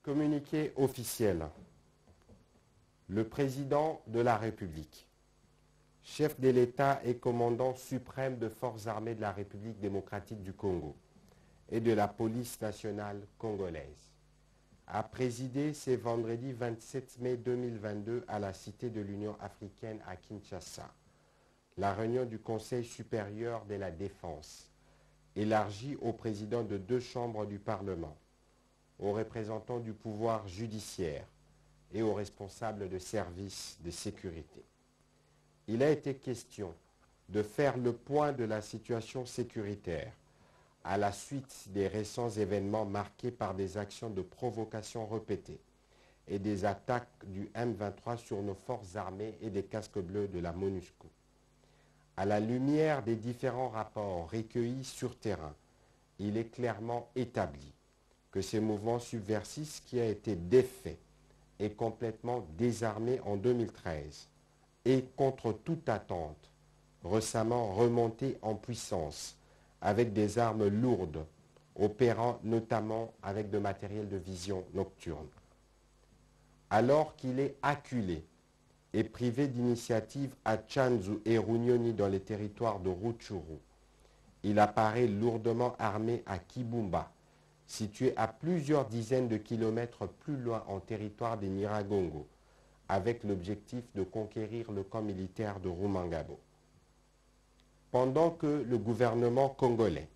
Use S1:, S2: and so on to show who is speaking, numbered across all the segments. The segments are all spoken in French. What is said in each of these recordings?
S1: Communiqué officiel. Le président de la République, chef de l'État et commandant suprême des forces armées de la République démocratique du Congo et de la police nationale congolaise, a présidé ce vendredi 27 mai 2022 à la Cité de l'Union africaine à Kinshasa la réunion du Conseil supérieur de la défense, élargie aux présidents de 2 chambres du Parlement, aux représentants du pouvoir judiciaire et aux responsables de services de sécurité. Il a été question de faire le point de la situation sécuritaire à la suite des récents événements marqués par des actions de provocation répétées et des attaques du M23 sur nos forces armées et des casques bleus de la MONUSCO. À la lumière des différents rapports recueillis sur terrain, il est clairement établi que ce mouvement subversif qui a été défait et complètement désarmé en 2013 et contre toute attente, récemment remonté en puissance avec des armes lourdes, opérant notamment avec de matériel de vision nocturne. Alors qu'il est acculé et privé d'initiative à Tchanzu et Runyoni dans les territoires de Rutshuru, il apparaît lourdement armé à Kibumba, situé à plusieurs dizaines de kilomètres plus loin en territoire des Nyiragongo, avec l'objectif de conquérir le camp militaire de Rumangabo. Pendant que le gouvernement congolais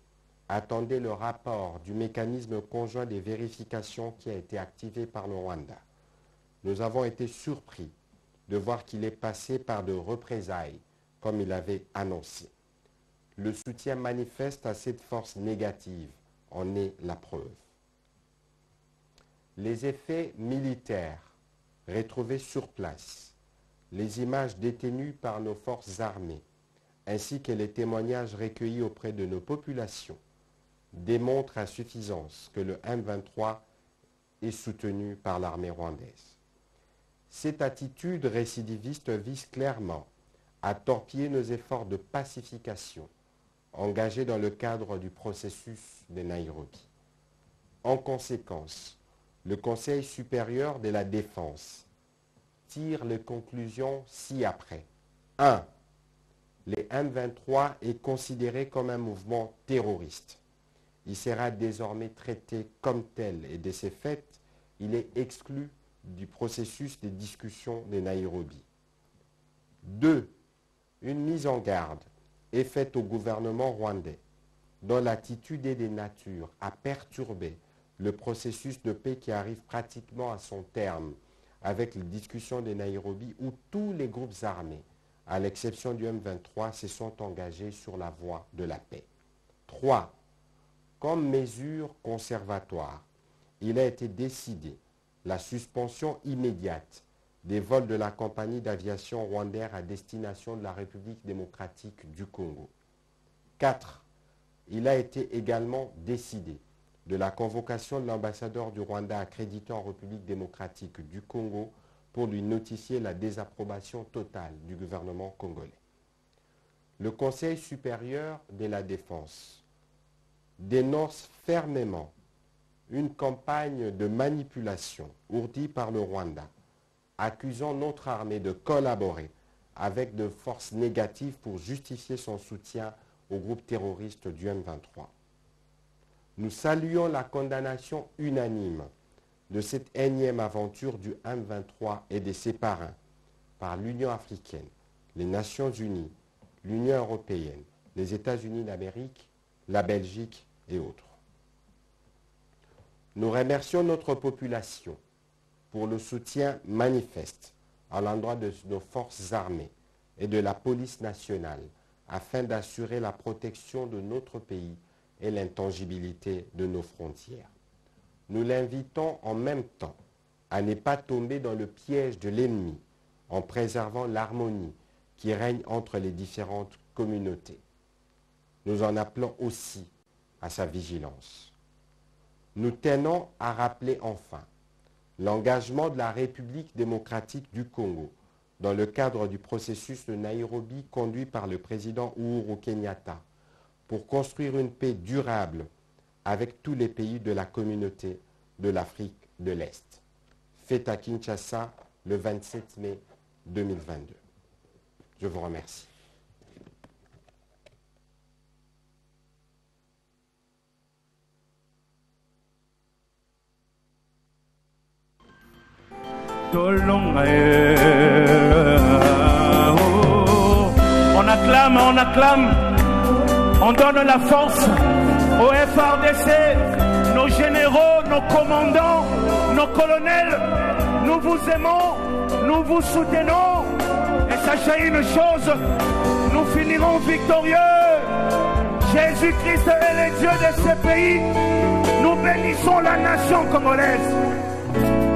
S1: attendait le rapport du mécanisme conjoint des vérifications qui a été activé par le Rwanda, nous avons été surpris de voir qu'il est passé par de représailles, comme il avait annoncé. Le soutien manifeste à cette force négative en est la preuve. Les effets militaires retrouvés sur place, les images détenues par nos forces armées, ainsi que les témoignages recueillis auprès de nos populations, démontrent à suffisance que le M23 est soutenu par l'armée rwandaise. Cette attitude récidiviste vise clairement à torpiller nos efforts de pacification engagés dans le cadre du processus de Nairobi. En conséquence, le Conseil supérieur de la défense tire les conclusions ci-après. 1. Le M23 est considéré comme un mouvement terroriste. Il sera désormais traité comme tel et de ce fait, il est exclu du processus de discussion de Nairobi. 2. Une mise en garde est faite au gouvernement rwandais, dont l'attitude est de nature à perturber le processus de paix qui arrive pratiquement à son terme avec les discussions de Nairobi où tous les groupes armés, à l'exception du M23, se sont engagés sur la voie de la paix. 3. Comme mesure conservatoire, il a été décidé la suspension immédiate des vols de la compagnie d'aviation rwandaise à destination de la République démocratique du Congo. 4. Il a été également décidé de la convocation de l'ambassadeur du Rwanda accrédité en République démocratique du Congo pour lui notifier la désapprobation totale du gouvernement congolais. Le Conseil supérieur de la défense dénonce fermement une campagne de manipulation ourdie par le Rwanda, accusant notre armée de collaborer avec de forces négatives pour justifier son soutien au groupe terroriste du M23. Nous saluons la condamnation unanime de cette énième aventure du M23 et de ses parrains par l'Union africaine, les Nations unies, l'Union européenne, les États-Unis d'Amérique, la Belgique et autres. Nous remercions notre population pour le soutien manifeste à l'endroit de nos forces armées et de la police nationale afin d'assurer la protection de notre pays et l'intangibilité de nos frontières. Nous l'invitons en même temps à ne pas tomber dans le piège de l'ennemi en préservant l'harmonie qui règne entre les différentes communautés. Nous en appelons aussi à sa vigilance. Nous tenons à rappeler enfin l'engagement de la République démocratique du Congo dans le cadre du processus de Nairobi conduit par le président Uhuru Kenyatta pour construire une paix durable avec tous les pays de la communauté de l'Afrique de l'Est. Fête à Kinshasa le 27 mai 2022. Je vous remercie.
S2: On acclame, on donne la force au FARDC, nos généraux, nos commandants, nos colonels. Nous vous aimons, nous vous soutenons. Et sachez une chose, nous finirons victorieux. Jésus-Christ est le Dieu de ce pays. Nous bénissons la nation congolaise.